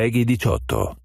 Peggy 18.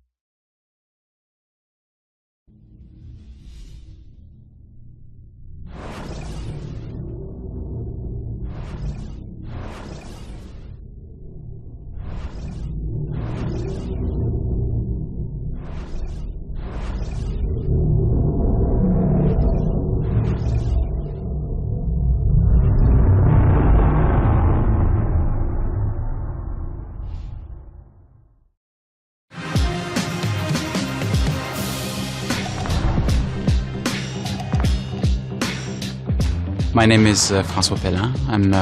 My name is François Pellin. I'm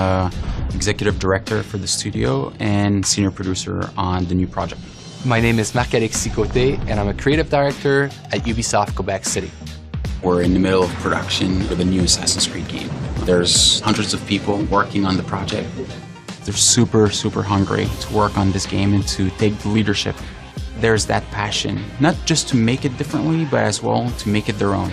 executive director for the studio and senior producer on the new project. My name is Marc-Alexis Côté, and I'm a creative director at Ubisoft Quebec City. We're in the middle of production for the new Assassin's Creed game. There's hundreds of people working on the project. They're super, super hungry to work on this game and to take the leadership. There's that passion, not just to make it differently, but as well to make it their own.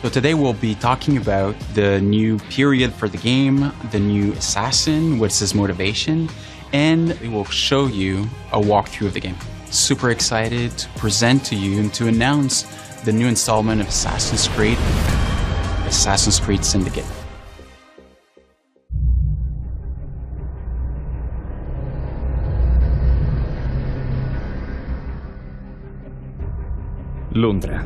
So today we'll be talking about the new period for the game, the new assassin, what's his motivation, and we will show you a walkthrough of the game. Super excited to present to you and to announce the new installment of Assassin's Creed Syndicate. Londra,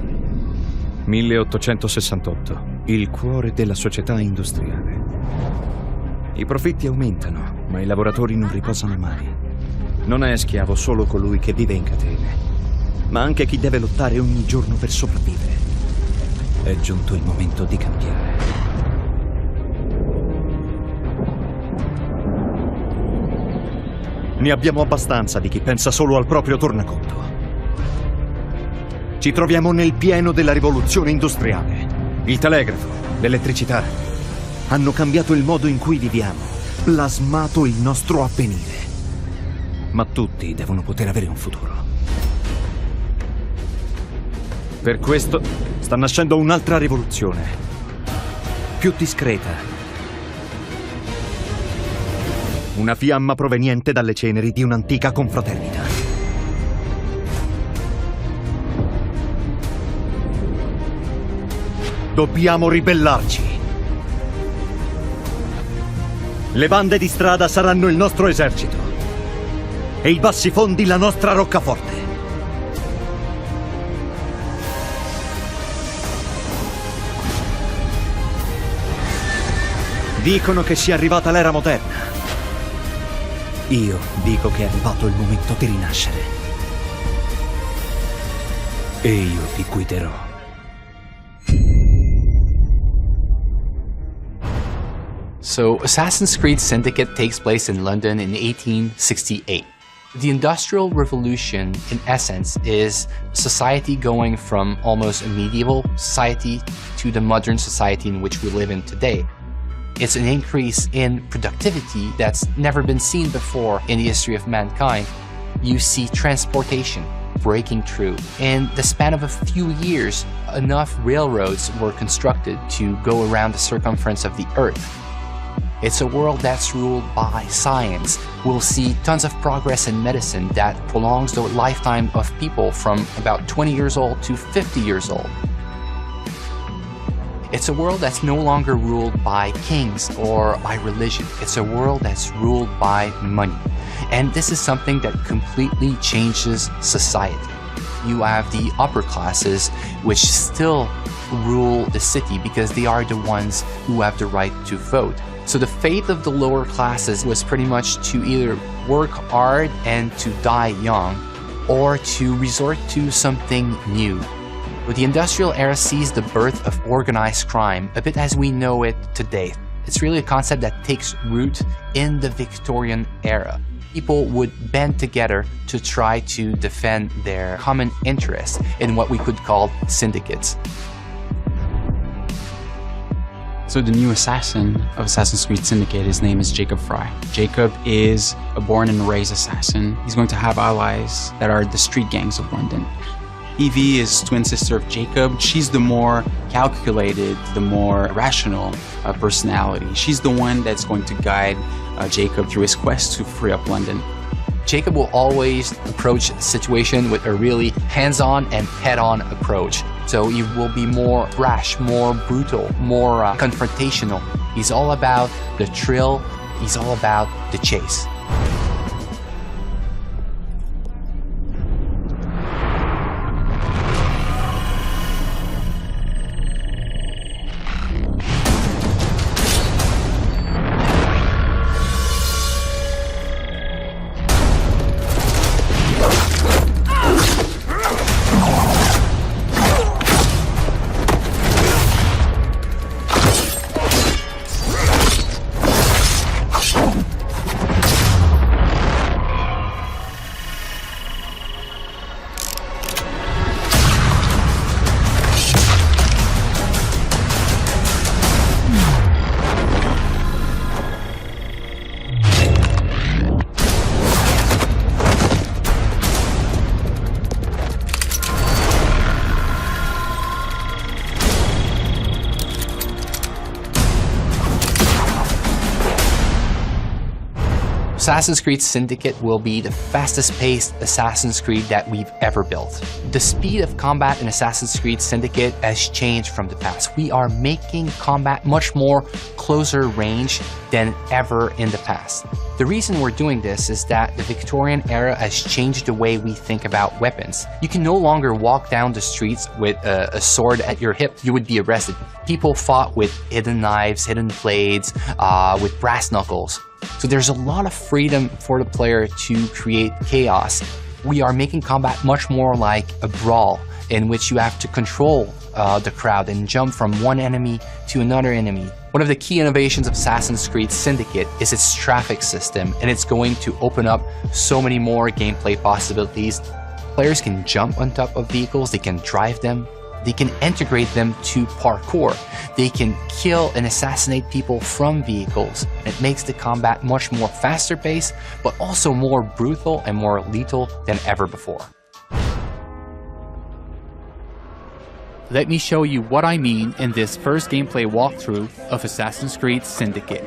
1868, il cuore della società industriale. I profitti aumentano, ma i lavoratori non riposano mai. Non è schiavo solo colui che vive in catene, ma anche chi deve lottare ogni giorno per sopravvivere. È giunto il momento di cambiare. Ne abbiamo abbastanza di chi pensa solo al proprio tornaconto. Ci troviamo nel pieno della rivoluzione industriale. Il telegrafo, l'elettricità hanno cambiato il modo in cui viviamo, plasmato il nostro avvenire. Ma tutti devono poter avere un futuro. Per questo sta nascendo un'altra rivoluzione, più discreta. Una fiamma proveniente dalle ceneri di un'antica confraternita. Dobbiamo ribellarci. Le bande di strada saranno il nostro esercito e i bassifondi la nostra roccaforte. Dicono che sia arrivata l'era moderna. Io dico che è arrivato il momento di rinascere. E io ti guiderò. So, Assassin's Creed Syndicate takes place in London in 1868. The Industrial Revolution, in essence, is society going from almost a medieval society to the modern society in which we live in today. It's an increase in productivity that's never been seen before in the history of mankind. You see transportation breaking through. In the span of a few years, enough railroads were constructed to go around the circumference of the Earth. It's a world that's ruled by science. We'll see tons of progress in medicine that prolongs the lifetime of people from about 20 years old to 50 years old. It's a world that's no longer ruled by kings or by religion. It's a world that's ruled by money. And this is something that completely changes society. You have the upper classes, which still rule the city because they are the ones who have the right to vote. So the fate of the lower classes was pretty much to either work hard and to die young, or to resort to something new. But the industrial era sees the birth of organized crime, a bit as we know it today. It's really a concept that takes root in the Victorian era. People would band together to try to defend their common interests in what we could call syndicates. So the new assassin of Assassin's Creed Syndicate, his name is Jacob Frye. Jacob is a born and raised assassin. He's going to have allies that are the street gangs of London. Evie is twin sister of Jacob. She's the more calculated, the more rational personality. She's the one that's going to guide Jacob through his quest to free up London. Jacob will always approach the situation with a really hands-on and head-on approach. So he will be more brash, more brutal, more confrontational. He's all about the thrill. He's all about the chase. Assassin's Creed Syndicate will be the fastest-paced Assassin's Creed that we've ever built. The speed of combat in Assassin's Creed Syndicate has changed from the past. We are making combat much more closer range than ever in the past. The reason we're doing this is that the Victorian era has changed the way we think about weapons. You can no longer walk down the streets with a sword at your hip. You would be arrested. People fought with hidden knives, hidden blades, with brass knuckles. So there's a lot of freedom for the player to create chaos. We are making combat much more like a brawl in which you have to control the crowd and jump from one enemy to another enemy. One of the key innovations of Assassin's Creed Syndicate is its traffic system, and it's going to open up so many more gameplay possibilities. Players can jump on top of vehicles, they can drive them, they can integrate them to parkour. They can kill and assassinate people from vehicles. It makes the combat much more faster paced, but also more brutal and more lethal than ever before. Let me show you what I mean in this first gameplay walkthrough of Assassin's Creed Syndicate.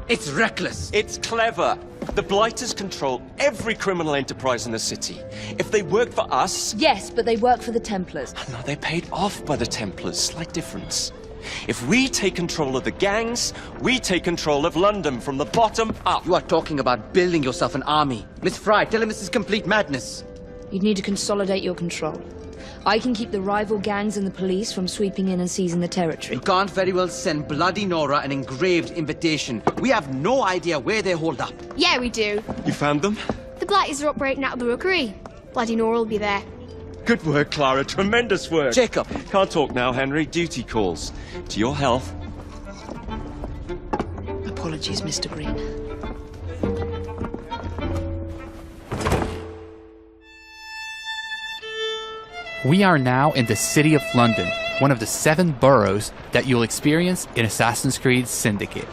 It's reckless. It's clever. The Blighters control every criminal enterprise in the city. If they work for us... Yes, but they work for the Templars. No, they're paid off by the Templars. Slight difference. If we take control of the gangs, we take control of London from the bottom up. You are talking about building yourself an army. Miss Fry, tell him this is complete madness. You'd need to consolidate your control. I can keep the rival gangs and the police from sweeping in and seizing the territory. You can't very well send Bloody Nora an engraved invitation. We have no idea where they hold up. Yeah, we do. You found them? The Blighters are operating out of the rookery. Bloody Nora will be there. Good work, Clara. Tremendous work. Jacob. Can't talk now, Henry. Duty calls. To your health. Apologies, Mr. Green. We are now in the city of London, one of the 7 boroughs that you'll experience in Assassin's Creed Syndicate.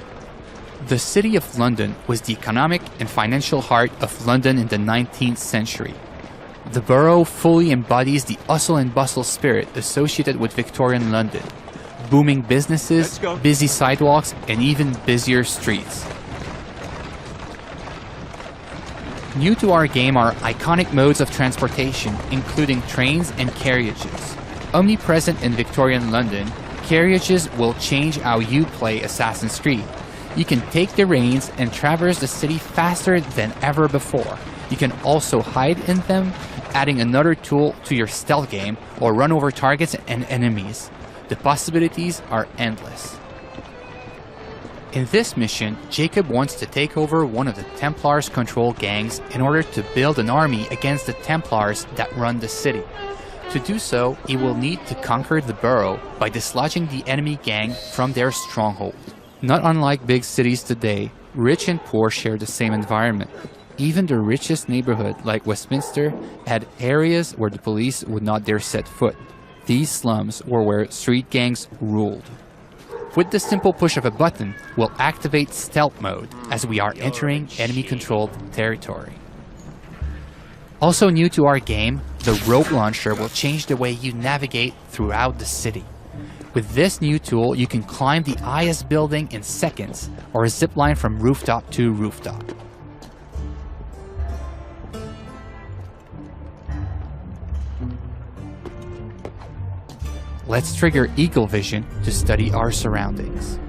The city of London was the economic and financial heart of London in the 19th century. The borough fully embodies the hustle and bustle spirit associated with Victorian London. Booming businesses, busy sidewalks, and even busier streets. New to our game are iconic modes of transportation, including trains and carriages. Omnipresent in Victorian London, carriages will change how you play Assassin's Creed. You can take the reins and traverse the city faster than ever before. You can also hide in them, adding another tool to your stealth game, or run over targets and enemies. The possibilities are endless. In this mission, Jacob wants to take over one of the Templars' control gangs in order to build an army against the Templars that run the city. To do so, he will need to conquer the borough by dislodging the enemy gang from their stronghold. Not unlike big cities today, rich and poor share the same environment. Even the richest neighborhood, like Westminster, had areas where the police would not dare set foot. These slums were where street gangs ruled. With the simple push of a button, we'll activate stealth mode as we are entering enemy-controlled territory. Also new to our game, the rope launcher will change the way you navigate throughout the city. With this new tool, you can climb the highest building in seconds, or zipline from rooftop to rooftop. Let's trigger Eagle Vision to study our surroundings.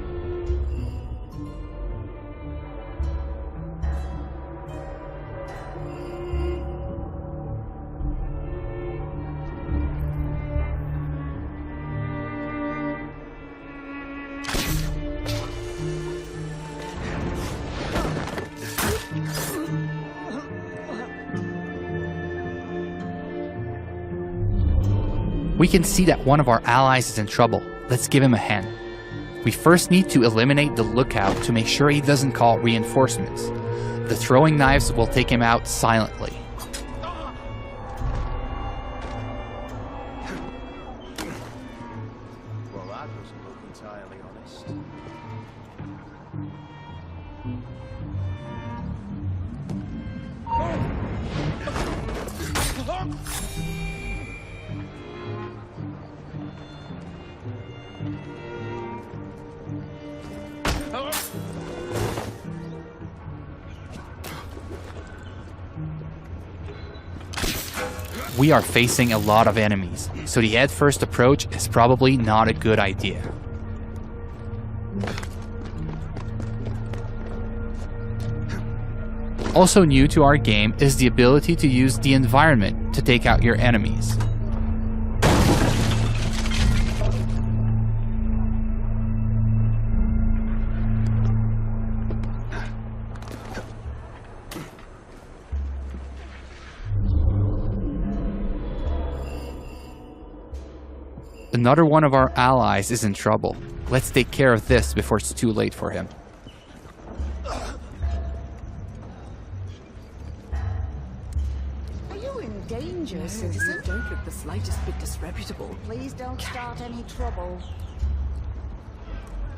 We can see that one of our allies is in trouble. Let's give him a hand. We first need to eliminate the lookout to make sure he doesn't call reinforcements. The throwing knives will take him out silently. Well, that doesn't look entirely honest. We are facing a lot of enemies, so the head-first approach is probably not a good idea. Also new to our game is the ability to use the environment to take out your enemies. Another one of our allies is in trouble. Let's take care of this before it's too late for him. Are you in danger, citizen? Don't look the slightest bit disreputable. Please don't start any trouble.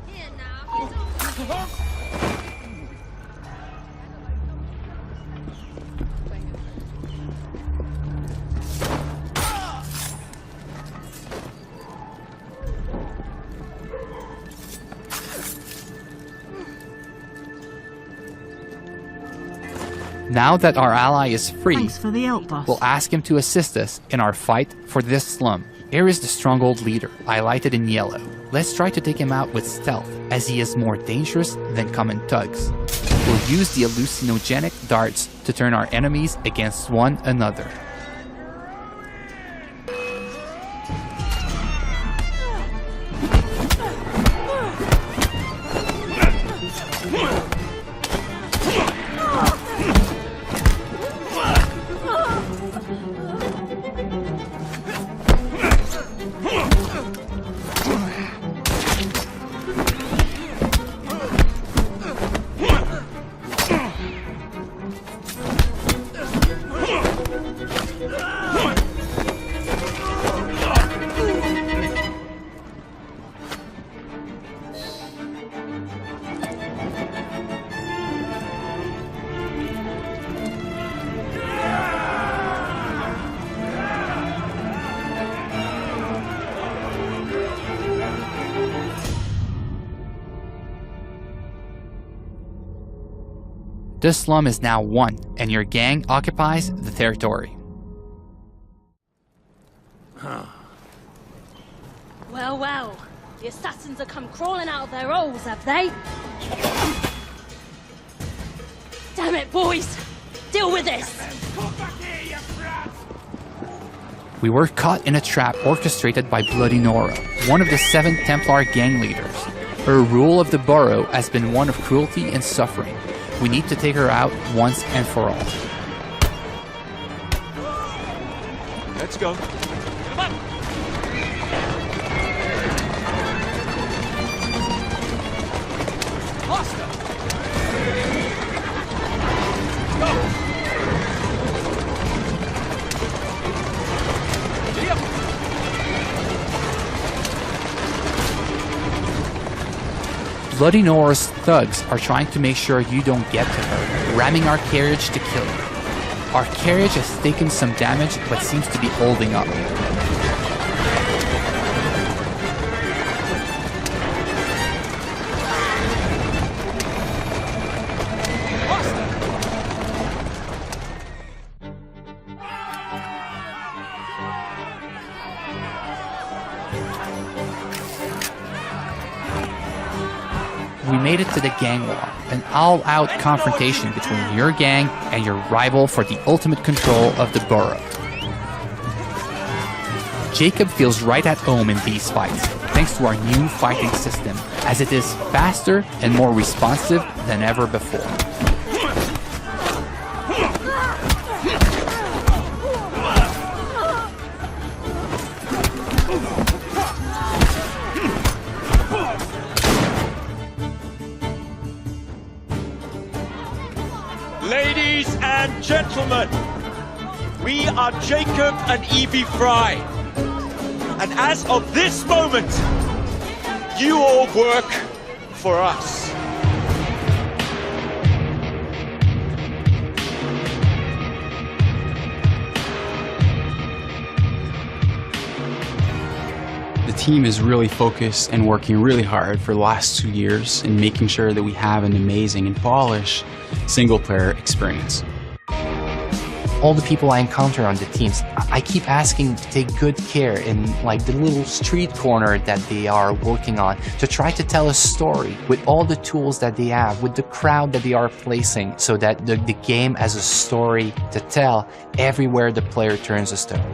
Here now. Now that our ally is free, Thanks for the help, boss. we'll ask him to assist us in our fight for this slum. Here is the stronghold leader, highlighted in yellow. Let's try to take him out with stealth, as he is more dangerous than common thugs. We'll use the hallucinogenic darts to turn our enemies against one another. This slum is now won, and your gang occupies the territory. Well, well, the assassins have come crawling out of their holes, have they? Damn it, boys! Deal with this! We were caught in a trap orchestrated by Bloody Nora, one of the 7 Templar gang leaders. Her rule of the borough has been one of cruelty and suffering. We need to take her out once and for all. Let's go. Come on. Faster. Go. Bloody Nora's thugs are trying to make sure you don't get to her, ramming our carriage to kill her. Our carriage has taken some damage but seems to be holding up. we made it to the gang war, an all-out confrontation between your gang and your rival for the ultimate control of the borough. Jacob feels right at home in these fights, thanks to our new fighting system, as it is faster and more responsive than ever before. Ladies and gentlemen, we are Jacob and Evie Fry. And as of this moment, you all work for us. The team is really focused and working really hard for the last 2 years in making sure that we have an amazing and polished single-player experience. All the people I encounter on the teams, I keep asking to take good care in like the little street corner that they are working on, to try to tell a story with all the tools that they have, with the crowd that they are placing, so that the game has a story to tell everywhere the player turns a stone.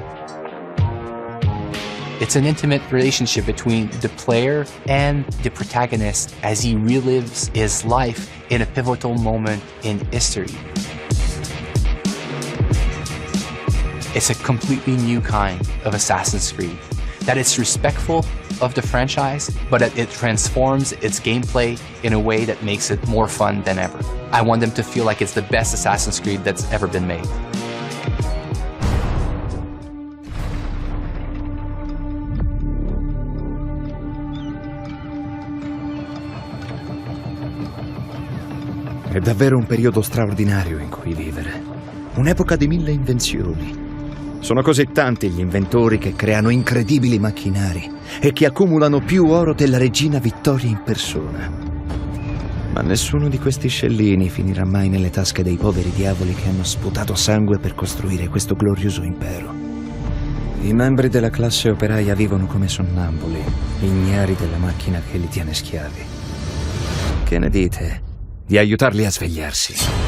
It's an intimate relationship between the player and the protagonist as he relives his life in a pivotal moment in history. It's a completely new kind of Assassin's Creed, that it's respectful of the franchise, but that it transforms its gameplay in a way that makes it more fun than ever. I want them to feel like it's the best Assassin's Creed that's ever been made. È davvero un periodo straordinario in cui vivere. Un'epoca di 1000 invenzioni. Sono così tanti gli inventori che creano incredibili macchinari e che accumulano più oro della regina Vittoria in persona. Ma nessuno di questi scellini finirà mai nelle tasche dei poveri diavoli che hanno sputato sangue per costruire questo glorioso impero. I membri della classe operaia vivono come sonnambuli, ignari della macchina che li tiene schiavi. Che ne dite di aiutarli a svegliarsi?